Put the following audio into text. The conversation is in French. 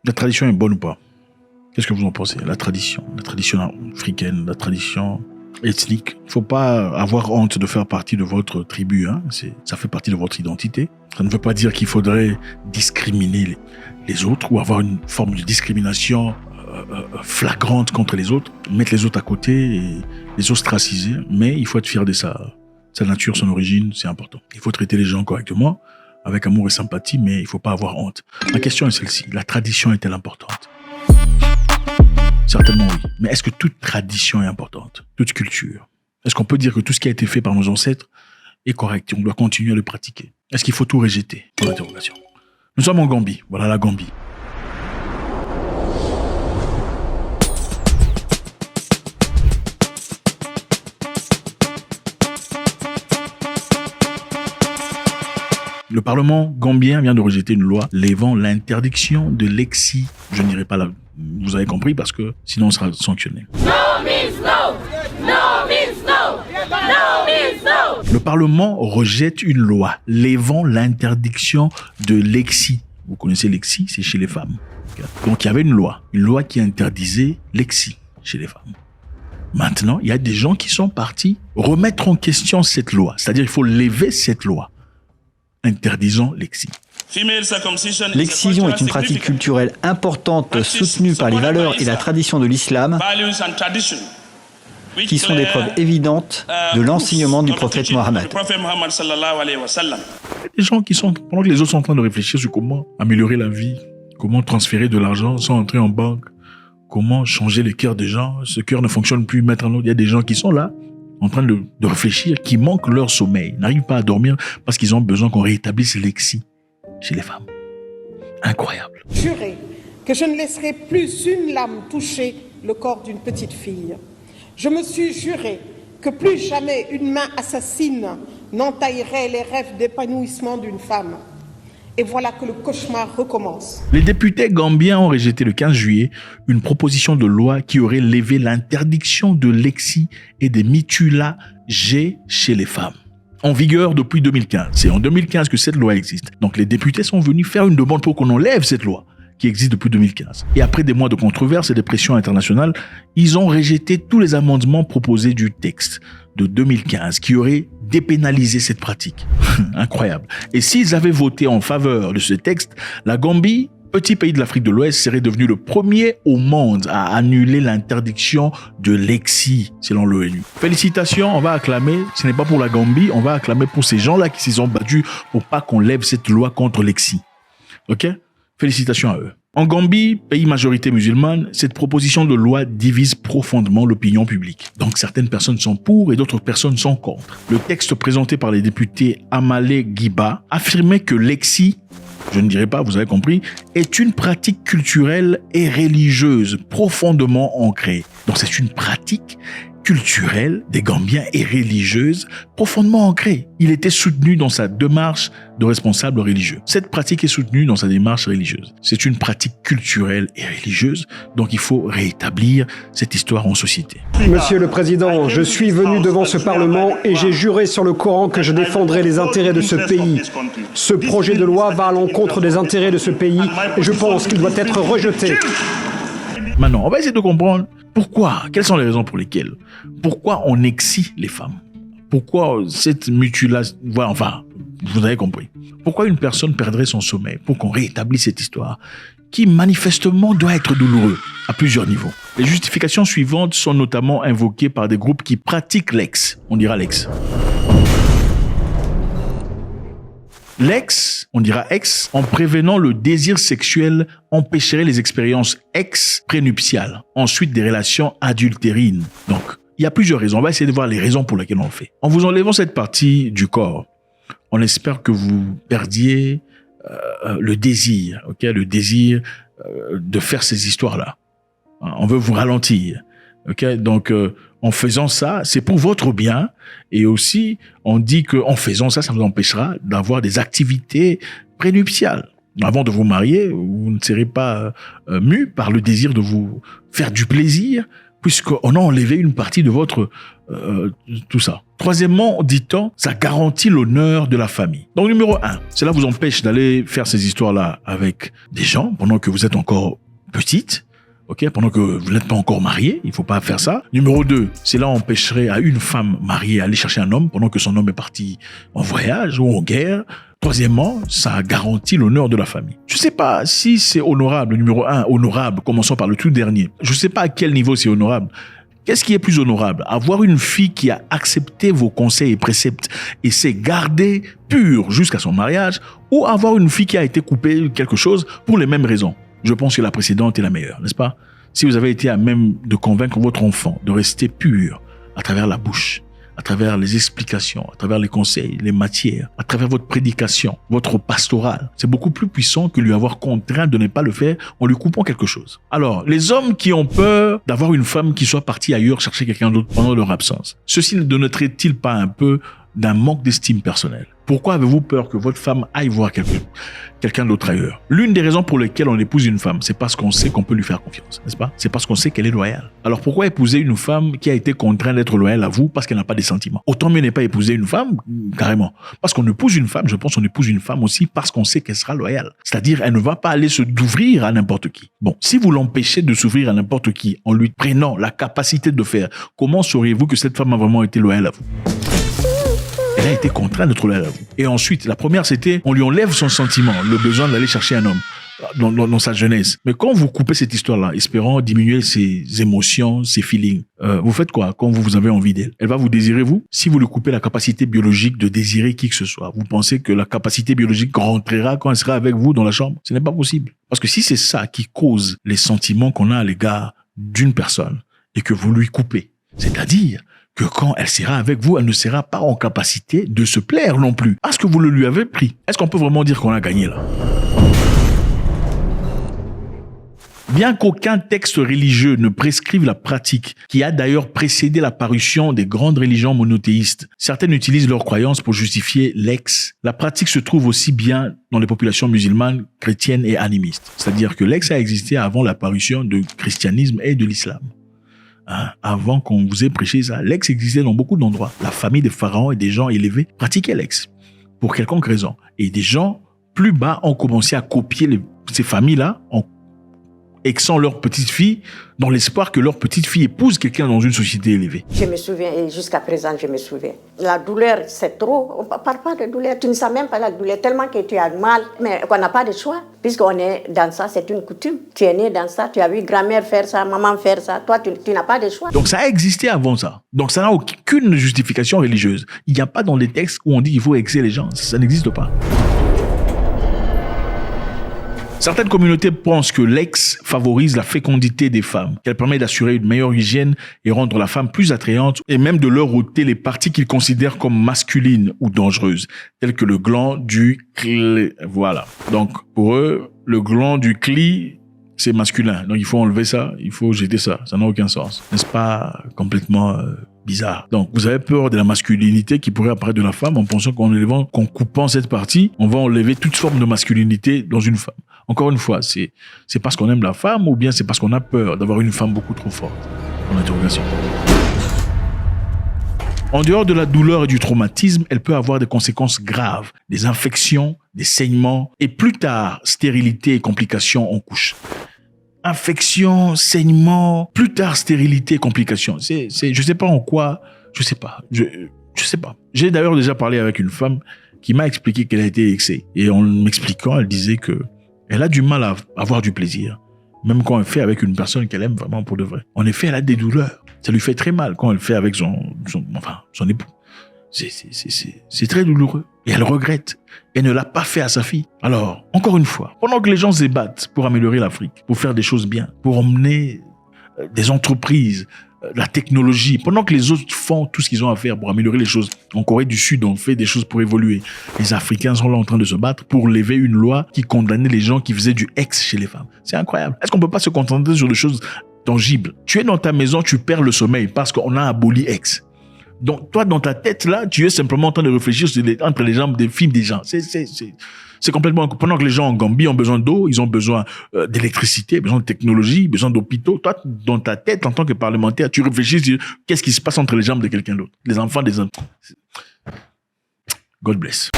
La tradition est bonne ou pas? Qu'est-ce que vous en pensez? La tradition africaine, la tradition ethnique. Il ne faut pas avoir honte de faire partie de votre tribu. Hein. Ça fait partie de votre identité. Ça ne veut pas dire qu'il faudrait discriminer les autres ou avoir une forme de discrimination flagrante contre les autres, mettre les autres à côté et les ostraciser. Mais il faut être fier de sa nature, son origine, c'est important. Il faut traiter les gens correctement, avec amour et sympathie, mais il ne faut pas avoir honte. Ma question est celle-ci. La tradition est-elle importante? Certainement oui. Mais est-ce que toute tradition est importante? Toute culture? Est-ce qu'on peut dire que tout ce qui a été fait par nos ancêtres est correct et on doit continuer à le pratiquer? Est-ce qu'il faut tout rejeter? Pour l'interrogation. Nous sommes en Gambie. Voilà la Gambie. Le Parlement gambien vient de rejeter une loi levant l'interdiction de l'exi. Je n'irai pas là. Vous avez compris parce que sinon on sera sanctionné. No means no. No means no. No means no. Le Parlement rejette une loi levant l'interdiction de l'exi. Vous connaissez l'exi, c'est chez les femmes. Donc il y avait une loi qui interdisait l'exi chez les femmes. Maintenant, il y a des gens qui sont partis remettre en question cette loi. C'est-à-dire il faut lever cette loi interdisant l'exi. L'excision est une pratique culturelle importante soutenue par les valeurs et la tradition de l'islam qui sont des preuves évidentes de l'enseignement du prophète Mohammed. Il y a des gens qui sont, pendant que les autres sont en train de réfléchir sur comment améliorer la vie, comment transférer de l'argent sans entrer en banque, comment changer les cœurs des gens, ce cœur ne fonctionne plus, mettre en autre. Il y a des gens qui sont là, en train de réfléchir, qui manquent leur sommeil, n'arrivent pas à dormir parce qu'ils ont besoin qu'on rétablisse l'exi chez les femmes. Incroyable. Juré que je ne laisserai plus une lame toucher le corps d'une petite fille. Je me suis juré que plus jamais une main assassine n'entaillerait les rêves d'épanouissement d'une femme. Et voilà que le cauchemar recommence. Les députés gambiens ont rejeté le 15 juillet une proposition de loi qui aurait levé l'interdiction de l'exi et des mutulagés chez les femmes. En vigueur depuis 2015. C'est en 2015 que cette loi existe. Donc les députés sont venus faire une demande pour qu'on enlève cette loi qui existe depuis 2015. Et après des mois de controverses et de pressions internationales, ils ont rejeté tous les amendements proposés du texte de 2015 qui aurait dépénalisé cette pratique. Incroyable. Et s'ils avaient voté en faveur de ce texte, la Gambie, petit pays de l'Afrique de l'Ouest, serait devenu le premier au monde à annuler l'interdiction de l'exi, selon l'ONU. Félicitations, on va acclamer, ce n'est pas pour la Gambie, on va acclamer pour ces gens-là qui se sont battus pour pas qu'on lève cette loi contre l'exi. Ok? Félicitations à eux. En Gambie, pays majorité musulmane, cette proposition de loi divise profondément l'opinion publique. Donc certaines personnes sont pour et d'autres personnes sont contre. Le texte présenté par les députés Amale Giba affirmait que l'exi, je ne dirais pas, vous avez compris, est une pratique culturelle et religieuse profondément ancrée. Donc c'est une pratique culturelle des Gambiens et religieuse profondément ancrée. Il était soutenu dans sa démarche de responsable religieux. Cette pratique est soutenue dans sa démarche religieuse. C'est une pratique culturelle et religieuse, donc il faut rétablir cette histoire en société. Monsieur le Président, je suis venu devant ce Parlement et j'ai juré sur le Coran que je défendrai les intérêts de ce pays. Ce projet de loi va à l'encontre des intérêts de ce pays et je pense qu'il doit être rejeté. Maintenant, on va essayer de comprendre pourquoi, quelles sont les raisons pour lesquelles, pourquoi on excie les femmes, pourquoi cette mutilation, voilà, enfin, vous avez compris, pourquoi une personne perdrait son sommeil, pour qu'on rétablisse cette histoire qui manifestement doit être douloureuse à plusieurs niveaux. Les justifications suivantes sont notamment invoquées par des groupes qui pratiquent l'ex, on dira l'ex. L'ex, on dira ex, en prévenant le désir sexuel, empêcherait les expériences ex-prénuptiales, ensuite des relations adultérines. Donc, il y a plusieurs raisons. On va essayer de voir les raisons pour lesquelles on le fait. En vous enlevant cette partie du corps, on espère que vous perdiez le désir, le désir de faire ces histoires-là. On veut vous ralentir. Donc, en faisant ça, c'est pour votre bien. Et aussi, on dit qu'en faisant ça, ça vous empêchera d'avoir des activités prénuptiales. Avant de vous marier, vous ne serez pas mu par le désir de vous faire du plaisir puisqu'on a enlevé une partie de votre tout ça. Troisièmement, dit-on, ça garantit l'honneur de la famille. Donc, numéro 1, cela vous empêche d'aller faire ces histoires-là avec des gens pendant que vous êtes encore petite. Ok, pendant que vous n'êtes pas encore marié, il faut pas faire ça. Numéro 2, cela empêcherait à une femme mariée d'aller chercher un homme pendant que son homme est parti en voyage ou en guerre. Troisièmement, ça garantit l'honneur de la famille. Je sais pas si c'est honorable, numéro 1, honorable, commençons par le tout dernier. Je sais pas à quel niveau c'est honorable. Qu'est-ce qui est plus honorable? Avoir une fille qui a accepté vos conseils et préceptes et s'est gardée pure jusqu'à son mariage, ou avoir une fille qui a été coupée quelque chose pour les mêmes raisons? Je pense que la précédente est la meilleure, n'est-ce pas? Si vous avez été à même de convaincre votre enfant de rester pur à travers la bouche, à travers les explications, à travers les conseils, les matières, à travers votre prédication, votre pastoral, c'est beaucoup plus puissant que lui avoir contraint de ne pas le faire en lui coupant quelque chose. Alors, les hommes qui ont peur d'avoir une femme qui soit partie ailleurs chercher quelqu'un d'autre pendant leur absence, ceci ne donnerait-il pas un peu d'un manque d'estime personnelle? Pourquoi avez-vous peur que votre femme aille voir quelqu'un d'autre ailleurs? L'une des raisons pour lesquelles on épouse une femme, c'est parce qu'on sait qu'on peut lui faire confiance, n'est-ce pas? C'est parce qu'on sait qu'elle est loyale. Alors pourquoi épouser une femme qui a été contrainte d'être loyale à vous parce qu'elle n'a pas des sentiments? Autant mieux n'est pas épouser une femme, carrément. Parce qu'on épouse une femme, je pense qu'on épouse une femme aussi parce qu'on sait qu'elle sera loyale. C'est-à-dire, elle ne va pas aller d'ouvrir à n'importe qui. Bon, si vous l'empêchez de s'ouvrir à n'importe qui en lui prenant la capacité de faire, comment sauriez-vous que cette femme a vraiment été loyale à vous? Elle a été contrainte d'être loyale à vous. Et ensuite, la première, c'était, on lui enlève son sentiment, le besoin d'aller chercher un homme dans sa jeunesse. Mais quand vous coupez cette histoire-là, espérant diminuer ses émotions, ses feelings, vous faites quoi quand vous avez envie d'elle? Elle va vous désirer, vous? Si vous lui coupez la capacité biologique de désirer qui que ce soit, vous pensez que la capacité biologique rentrera quand elle sera avec vous dans la chambre? Ce n'est pas possible. Parce que si c'est ça qui cause les sentiments qu'on a à l'égard d'une personne et que vous lui coupez, c'est-à-dire que quand elle sera avec vous, elle ne sera pas en capacité de se plaire non plus. Parce que vous le lui avez pris. Est-ce qu'on peut vraiment dire qu'on a gagné là? Bien qu'aucun texte religieux ne prescrive la pratique, qui a d'ailleurs précédé l'apparition des grandes religions monothéistes, certaines utilisent leurs croyances pour justifier l'ex. La pratique se trouve aussi bien dans les populations musulmanes, chrétiennes et animistes. C'est-à-dire que l'ex a existé avant l'apparition du christianisme et de l'islam. Avant qu'on vous ait prêché ça, l'ex existait dans beaucoup d'endroits. La famille des pharaons et des gens élevés pratiquaient l'ex pour quelconque raison. Et des gens plus bas ont commencé à copier ces familles-là en exant leur petite fille dans l'espoir que leur petite fille épouse quelqu'un dans une société élevée. Je me souviens, et jusqu'à présent, je me souviens. La douleur, c'est trop. On ne parle pas de douleur. Tu ne sais même pas la douleur, tellement que tu as mal. Mais qu'on n'a pas de choix, puisqu'on est dans ça, c'est une coutume. Tu es né dans ça, tu as vu grand-mère faire ça, maman faire ça. Toi, tu n'as pas de choix. Donc ça a existé avant ça. Donc ça n'a aucune justification religieuse. Il n'y a pas dans les textes où on dit qu'il faut exer les gens. Ça n'existe pas. Certaines communautés pensent que l'ex favorise la fécondité des femmes, qu'elle permet d'assurer une meilleure hygiène et rendre la femme plus attrayante, et même de leur ôter les parties qu'ils considèrent comme masculines ou dangereuses, telles que le gland du cli. Voilà. Donc, pour eux, le gland du cli, c'est masculin. Donc, il faut enlever ça, il faut jeter ça. Ça n'a aucun sens. N'est-ce pas complètement bizarre? Donc, vous avez peur de la masculinité qui pourrait apparaître de la femme en pensant qu'en coupant cette partie, on va enlever toute forme de masculinité dans une femme. Encore une fois, c'est parce qu'on aime la femme ou bien c'est parce qu'on a peur d'avoir une femme beaucoup trop forte? En interrogation. En dehors de la douleur et du traumatisme, elle peut avoir des conséquences graves, des infections, des saignements et plus tard, stérilité et complications en couche. Infection, saignement, plus tard, stérilité et complications. Je sais pas en quoi, je sais pas. J'ai d'ailleurs déjà parlé avec une femme qui m'a expliqué qu'elle a été exée. Et en m'expliquant, elle disait que elle a du mal à avoir du plaisir, même quand elle fait avec une personne qu'elle aime vraiment pour de vrai. En effet, elle a des douleurs. Ça lui fait très mal quand elle fait avec son époux. C'est très douloureux. Et elle regrette. Elle ne l'a pas fait à sa fille. Alors, encore une fois, pendant que les gens se battent pour améliorer l'Afrique, pour faire des choses bien, pour emmener des entreprises, la technologie, pendant que les autres font tout ce qu'ils ont à faire pour améliorer les choses. En Corée du Sud, on fait des choses pour évoluer. Les Africains sont là en train de se battre pour lever une loi qui condamnait les gens qui faisaient du ex chez les femmes. C'est incroyable. Est-ce qu'on peut pas se contenter sur des choses tangibles? Tu es dans ta maison, tu perds le sommeil parce qu'on a aboli ex. Donc, toi, dans ta tête, là, tu es simplement en train de réfléchir entre les jambes des films des gens. C'est complètement... Pendant que les gens en Gambie ont besoin d'eau, ils ont besoin d'électricité, besoin de technologie, besoin d'hôpitaux. Toi, dans ta tête, en tant que parlementaire, tu réfléchis sur qu'est-ce qui se passe entre les jambes de quelqu'un d'autre. Les enfants des hommes. God bless.